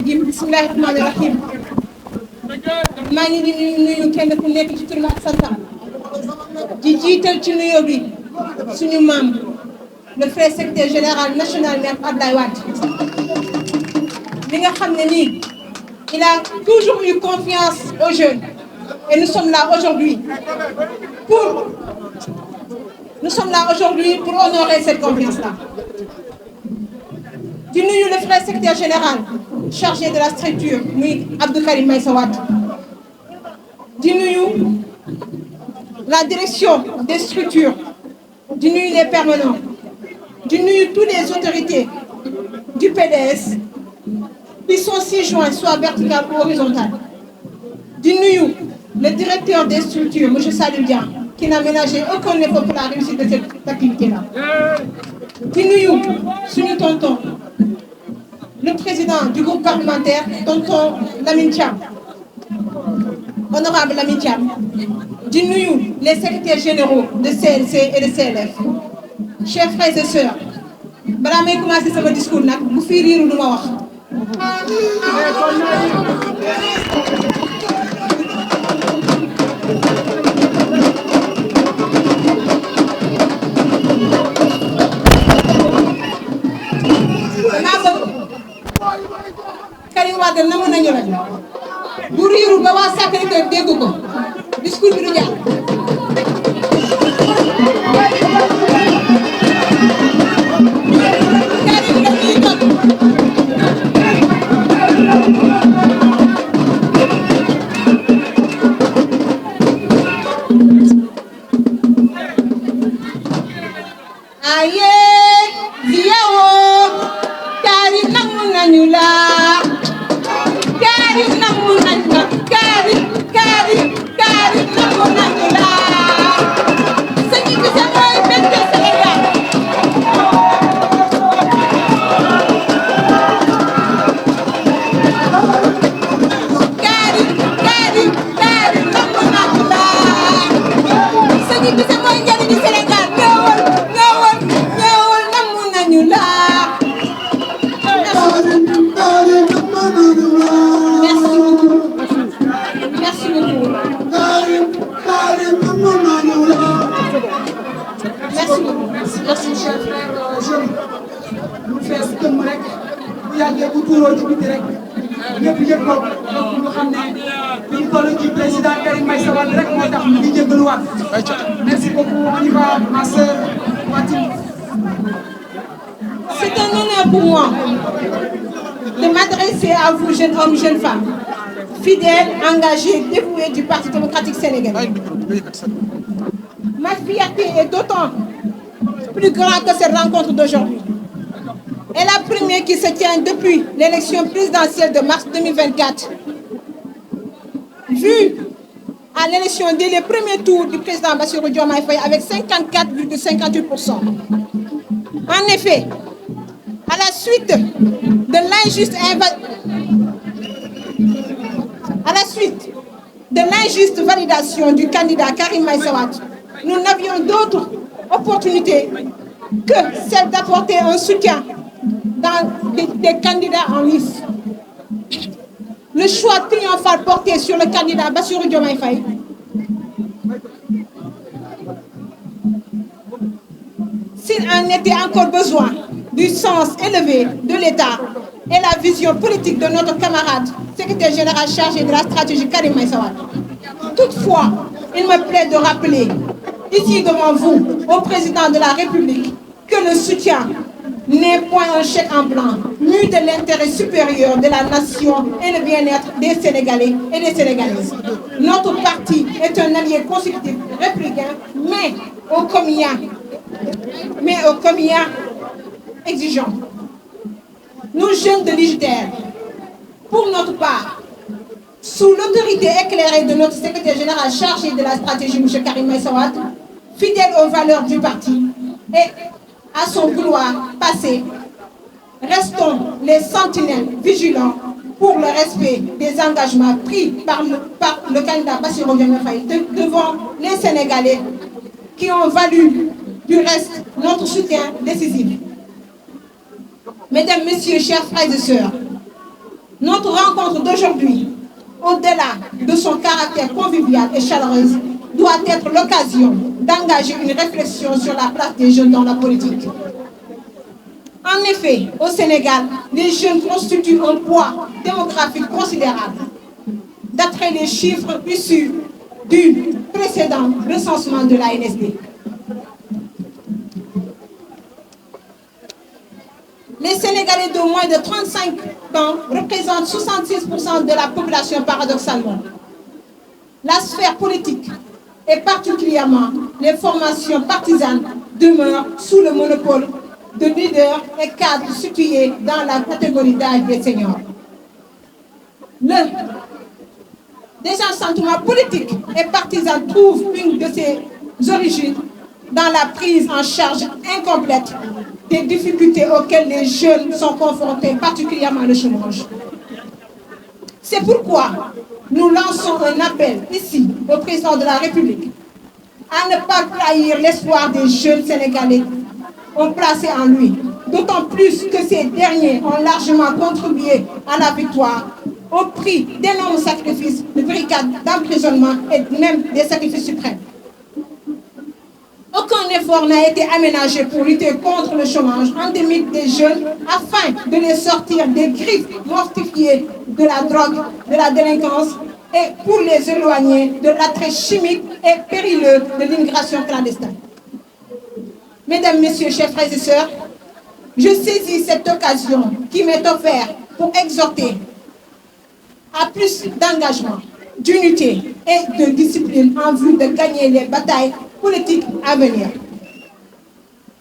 rajim bismillahi rahmani rahim maa ngi nuyu kenn ku nekk ci turam ak santam di jiital ci nuyoo bi suñu maam le frère secrétaire général national maître Abdoulaye Wade li nga xam ne nii il a toujours eu confiance aux jeunes et nous sommes là aujourd'hui pour honorer cette confiance-là. di nuyu le frère secrétaire général chargé de la structure muy Abdou Karim Meïssa Wade di nuyu la direction des structures di nuyu les permanents di nuyu toutes les autorités du PDS qui sont si joints soit verticales ou horizontales di nuyu le directeur des structures monsieur Salou Dia qui n'a ménagé aucun effort pour la réussite de cette activité-là di nuyu suñu tonton le président du groupe parlementaire, tonton Lamine Thiam, honorable Lamine Thiam, di nuyu les secrétaires généraux de CLC et de CLF. Chers frères et sœurs, balaa may commencer sama discours nag bu fi riiru lu ma wax. Karim Wade nangu nañu rek bu riiru ba waa Sacré-Cœur dégg ko discours bi du jàll. Karim la ñuy topp. Aye viawo Karim nangu nañu la. Karim nangu nañu la Karim nangu nañu la sëñ bi sa mooy mbégte Sénégal Karim nangu nañu la sëñ bi sa mooy njëriñu Sénégal ñëwal nangu nañu la. Merci cher frère jeune lu fees dëmm rek bu yàggee bu tuuroo ci biti rek ñëpp yëpp ko donc ñu xam ne bi ñu toll ci président Karim Meïssa Wade rek moo tax ñu ngi jéggaluwaat. Merci beaucoup on y va ma sœur Fatim. C'est un honneur pour moi de m'adresser à vous jeunes hommes, jeunes femmes, fidèles, engagés, dévoués du Parti démocratique sénégalais. Ma fierté est d'autant plus grande que cette rencontre d'aujourd'hui est la première qui se tient depuis l'élection présidentielle de mars 2024. Vu à l'élection dès les premiers tours du président Bassirou Diomaye Faye avec 54,58%. En effet, à la suite de l'injuste validation du candidat Karim Meïssa Wade, nous n'avions d'autre opportunité que celle d'apporter un soutien dans des candidats en lice. Le choix triomphal porté sur le candidat Bassirou Diomaye Faye s'il en était encore besoin du sens élevé de l'État et la vision politique de notre camarade secrétaire général chargé de la stratégie Karim Meïssa Wade. Toutefois, il me plaît de rappeler ici devant vous, au président de la République, que le soutien n'est point un chèque en blanc, mû de l'intérêt supérieur de la nation et le bien-être des Sénégalais et des Sénégalaises. Notre parti est un allié consécutif républicain, mais au commun exigeant. Nous, jeunes de l'IJTR, pour notre part, sous l'autorité éclairée de notre secrétaire général chargé de la stratégie, M. Karim Meïssa Wade, fidèle aux valeurs du parti et à son vouloir passé, restons les sentinelles vigilants pour le respect des engagements pris par le candidat Bassirou Diomaye Faye devant les Sénégalais qui ont valu du reste notre soutien décisif. Mesdames, Messieurs, chers frères et sœurs, Notre rencontre d'aujourd'hui, au-delà de son caractère convivial et chaleureux, doit être l'occasion d'engager une réflexion sur la place des jeunes dans la politique. En effet, au Sénégal, les jeunes constituent un poids démographique considérable. D'après les chiffres issus du précédent recensement de la NSD. Les Sénégalais de moins de 35 ans représentent 66% de la population paradoxalement. La sphère politique, et particulièrement les formations partisanes, demeurent sous le monopole de leaders et cadres situés dans la catégorie d'âge des seniors. Le désenchantement politique et partisan trouve une de ses origines dans la prise en charge incomplète des difficultés auxquelles les jeunes sont confrontés, particulièrement le chômage. C'est pourquoi nous lançons un appel ici au président de la République à ne pas trahir l'espoir des jeunes Sénégalais ont placé en lui, d'autant plus que ces derniers ont largement contribué à la victoire au prix d'énormes sacrifices, de brigades d'emprisonnement et même des sacrifices suprêmes. Aucun effort n'a été aménagé pour lutter contre le chômage endémique des jeunes afin de les sortir des griffes mortifiées de la drogue, de la délinquance et pour les éloigner de l'attrait chimique et périlleux de l'immigration clandestine. Mesdames, Messieurs, chers frères et sœurs, je saisis cette occasion qui m'est offerte pour exhorter à plus d'engagement, d'unité et de discipline en vue de gagner les batailles politiques à venir.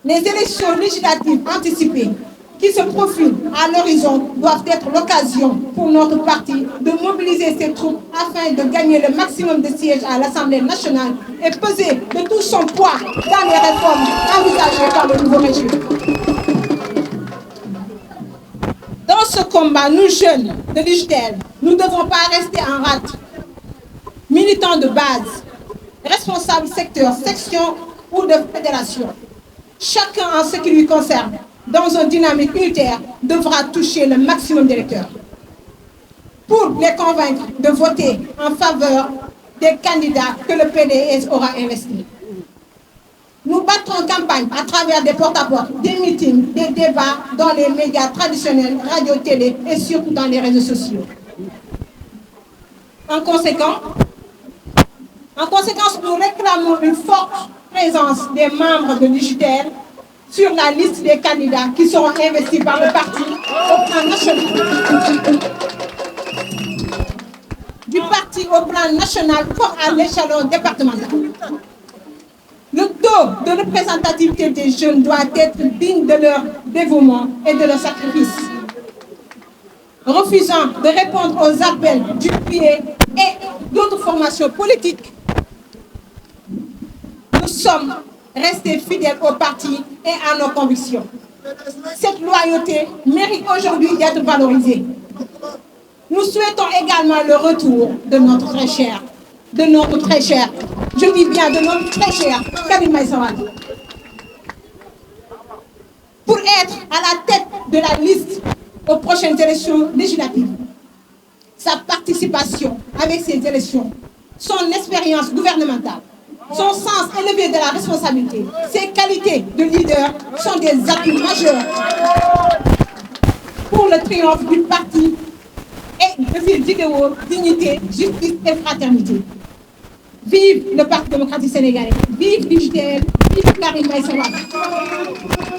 Les élections législatives anticipées qui se profilent à l'horizon doivent être l'occasion pour notre parti de mobiliser ses troupes afin de gagner le maximum de sièges à l'Assemblée nationale et peser de tout son poids dans les réformes envisagées par le nouveau régime. Dans ce combat, nous jeunes de l'UJTL, nous ne devons pas rester en rate. Militants de base, responsables secteur, section ou de fédération, chacun en ce qui lui concerne, dans une dynamique unitaire, devra toucher le maximum d'électeurs. Pour les convaincre de voter en faveur des candidats que le PDS aura investis. Nous battrons campagne à travers des porte-à-porte, des meetings, des débats dans les médias traditionnels, radio, télé et surtout dans les réseaux sociaux. En conséquence, nous réclamons une forte présence des membres de l'UJTL sur la liste des candidats qui seront investis par le parti au plan national. Du parti au plan national comme à l'échelon départemental. Le taux de représentativité des jeunes doit être digne de leur dévouement et de leur sacrifice. Refusant de répondre aux appels du PIE et d'autres formations politiques, nous sommes restés fidèles au parti et à nos convictions. Cette loyauté mérite aujourd'hui d'être valorisée. Nous souhaitons également le retour de notre très cher, je dis bien de notre très cher Karim Meïssa Wade, pour être à la tête de la liste aux prochaines élections législatives. Sa participation avec ces élections, son expérience gouvernementale, son sens élevé de la responsabilité, ses qualités de leader sont des atouts majeurs pour le triomphe du parti et de ses idéaux, dignité, justice et fraternité. Vive le Parti démocratique sénégalais, vive l'UJTL, vive Karim Meïssa Wade.